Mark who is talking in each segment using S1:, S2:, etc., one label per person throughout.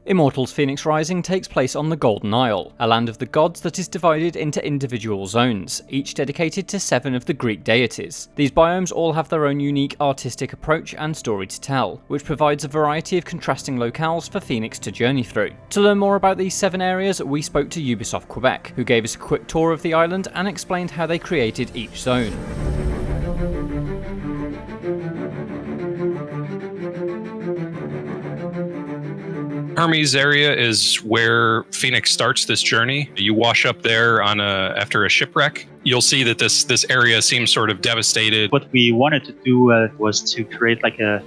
S1: Immortals Fenyx Rising takes place on the Golden Isle, a land of the gods that is divided into individual zones, each dedicated to 7 of the Greek deities. These biomes all have their own unique artistic approach and story to tell, which provides a variety of contrasting locales for Fenyx to journey through. To learn more about these 7 areas, we spoke to Ubisoft Quebec, who gave us a quick tour of the island and explained how they created each zone.
S2: HERMES area is where Fenyx starts this journey. You wash up there after a shipwreck. You'll see that this area seems sort of devastated.
S3: What we wanted to do was to create like a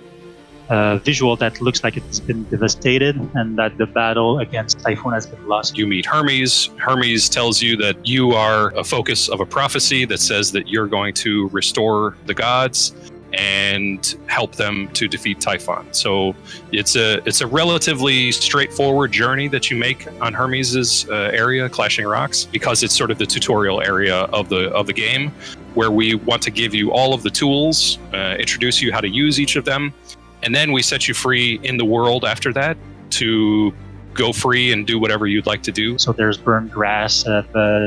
S3: visual that looks like it's been devastated and that the battle against TYPHON has been lost.
S2: You meet HERMES. HERMES tells you that you are a focus of a prophecy that says that you're going to restore the gods and help them to defeat TYPHON. So it's a relatively straightforward journey that you make on HERMES' area, Clashing Rocks, because it's sort of the tutorial area of the game, where we want to give you all of the tools, introduce you how to use each of them, and then we set you free in the world after that to go free and do whatever you'd like to do.
S3: So there's burned grass,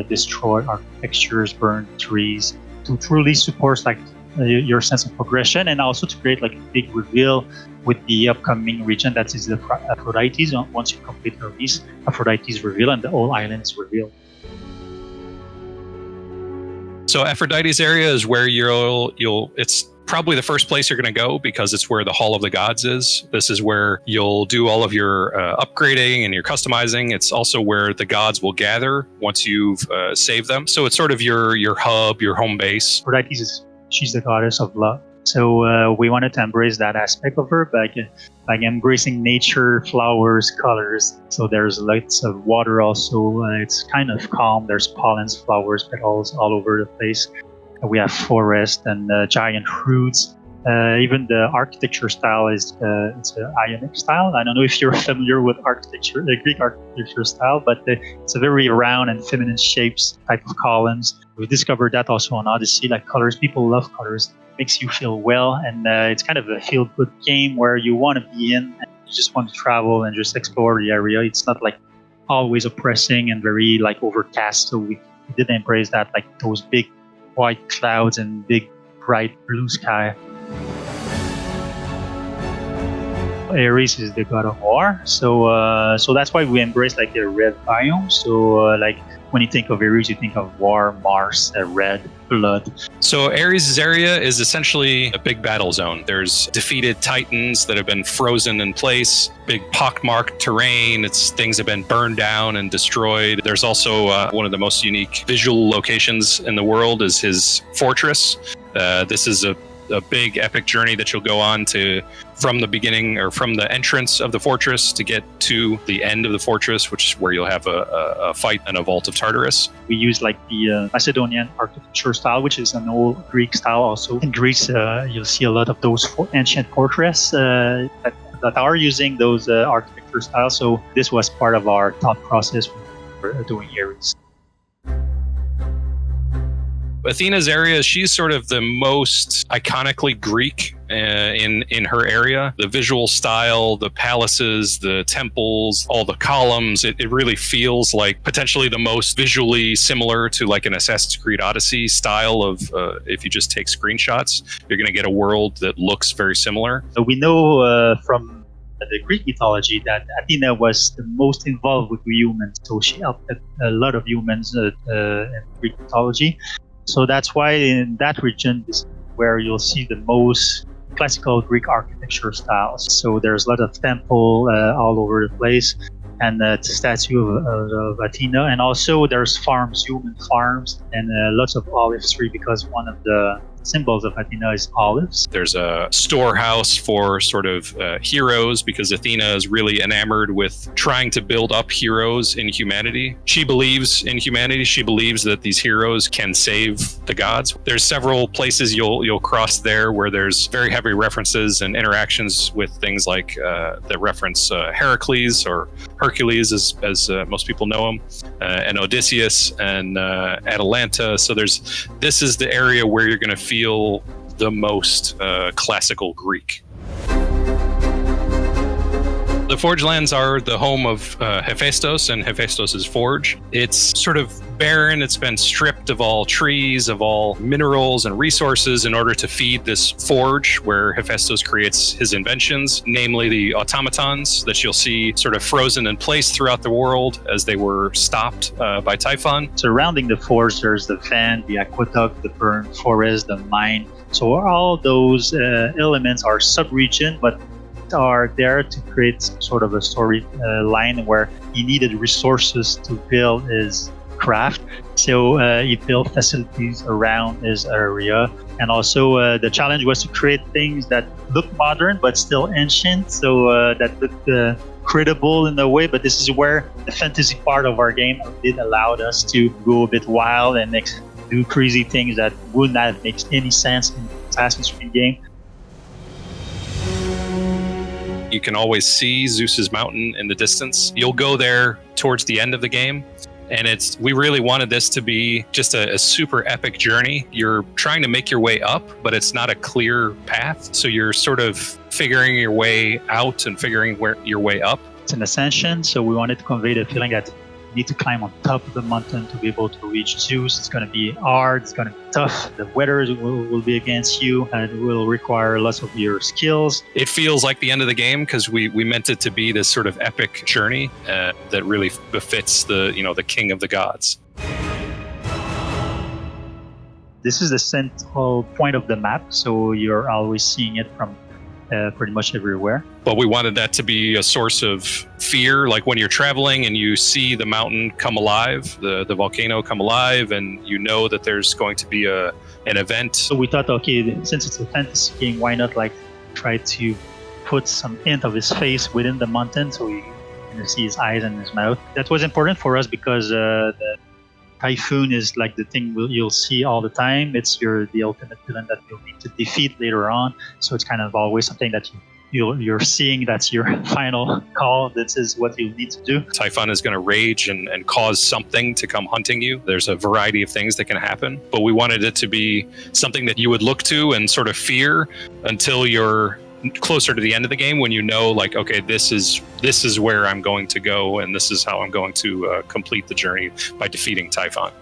S3: destroyed architectures, burned trees, to truly support like your sense of progression, and also to create like a big reveal with the upcoming region that is the APHRODITE. Once you complete HERMES, APHRODITE is revealed and the whole island is revealed.
S2: So Aphrodite's area is where it's probably the first place you're going to go because it's where the Hall of the Gods is. This is where you'll do all of your upgrading and your customizing. It's also where the gods will gather once you've saved them. So it's sort of your hub, your home base.
S3: Aphrodite she's the goddess of love. So we wanted to embrace that aspect of her by embracing nature, flowers, colors. So there's lots of water also. It's kind of calm. There's pollens, flowers, petals all over the place. We have forest and giant fruits. Even the architecture style it's an Ionic style. I don't know if you're familiar with architecture, the Greek architecture style, but it's a very round and feminine shapes type of columns. We discovered that also on Odyssey, like colors. People love colors. It makes you feel well, and it's kind of a feel-good game where you want to be in and you just want to travel and just explore the area. It's not like always oppressing and very like overcast. So we did embrace that, like those big white clouds and big bright blue sky. Ares is the god of war, so that's why we embrace like the red biome. So like when you think of Ares, you think of war, Mars, red, blood.
S2: So Ares' area is essentially a big battle zone. There's defeated titans that have been frozen in place, big pockmarked terrain. Things have been burned down and destroyed. There's also one of the most unique visual locations in the world is his fortress. This is a big epic journey that you'll go on from the beginning or from the entrance of the fortress to get to the end of the fortress, which is where you'll have a fight in a vault of Tartarus.
S3: We use like the Macedonian architecture style, which is an old Greek style also. In Greece, you'll see a lot of those ancient fortresses that are using those architecture styles. So this was part of our thought process when we were doing Ares.
S2: Athena's area, she's sort of the most iconically Greek in her area. The visual style, the palaces, the temples, all the columns, it really feels like potentially the most visually similar to like an Assassin's Creed Odyssey style of if you just take screenshots, you're going to get a world that looks very similar.
S3: We know from the Greek mythology that Athena was the most involved with humans, so she helped a lot of humans in Greek mythology. So that's why in that region is where you'll see the most classical Greek architecture styles. So there's a lot of temple all over the place, and the statue of Athena. And also there's farms, human farms, and lots of olive tree, because one of the symbols of Athena is olives.
S2: There's a storehouse for sort of heroes, because Athena is really enamored with trying to build up heroes in humanity. She believes in humanity. She believes that these heroes can save the gods. There's several places you'll cross there where there's very heavy references and interactions with things like that reference Heracles or Hercules, as most people know him, and Odysseus and Atalanta. So this is the area where you're going to feel the most classical Greek. The The Forgelands are the home of Hephaistos and Hephaistos' forge. It's sort of barren. It's been stripped of all trees, of all minerals and resources in order to feed this forge where Hephaistos creates his inventions, namely the automatons that you'll see sort of frozen in place throughout the world as they were stopped by TYPHON.
S3: Surrounding the forge, there's the fan, the aqueduct, the burned forest, the mine. So all those elements are sub-region, but are there to create sort of a story line where he needed resources to build his craft. So he built facilities around his area. And also the challenge was to create things that look modern but still ancient, so that look credible in a way. But this is where the fantasy part of our game did allow us to go a bit wild and do crazy things that would not make any sense in Assassin's Creed game.
S2: You can always see Zeus's mountain in the distance. You'll go there towards the end of the game, and we really wanted this to be just a super epic journey. You're trying to make your way up, but it's not a clear path, so you're sort of figuring your way out and figuring your way up.
S3: It's an ascension, so we wanted to convey the feeling that you need to climb on top of the mountain to be able to reach Zeus. It's going to be hard, it's going to be tough, the weather will be against you, and it will require lots of your skills.
S2: It feels like the end of the game because we meant it to be this sort of epic journey that really befits the king of the gods.
S3: This is the central point of the map, so you're always seeing it from pretty much everywhere.
S2: But we wanted that to be a source of fear, like when you're traveling and you see the mountain come alive, the volcano come alive, and you know that there's going to be an event.
S3: So we thought, okay, since it's a fantasy game, why not try to put some hint of his face within the mountain so you can see his eyes and his mouth. That was important for us because the Typhoon is like the thing you'll see all the time. It's the ultimate villain that you'll need to defeat later on. So it's kind of always something that you're seeing. That's your final call. This is what you need to do.
S2: TYPHON is going to rage and cause something to come hunting you. There's a variety of things that can happen, but we wanted it to be something that you would look to and sort of fear until you're closer to the end of the game, when you know, like, okay, this is where I'm going to go, and this is how I'm going to complete the journey by defeating TYPHON.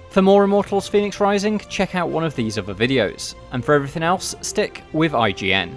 S1: For more Immortals Fenyx Rising, check out one of these other videos, and for everything else, stick with IGN.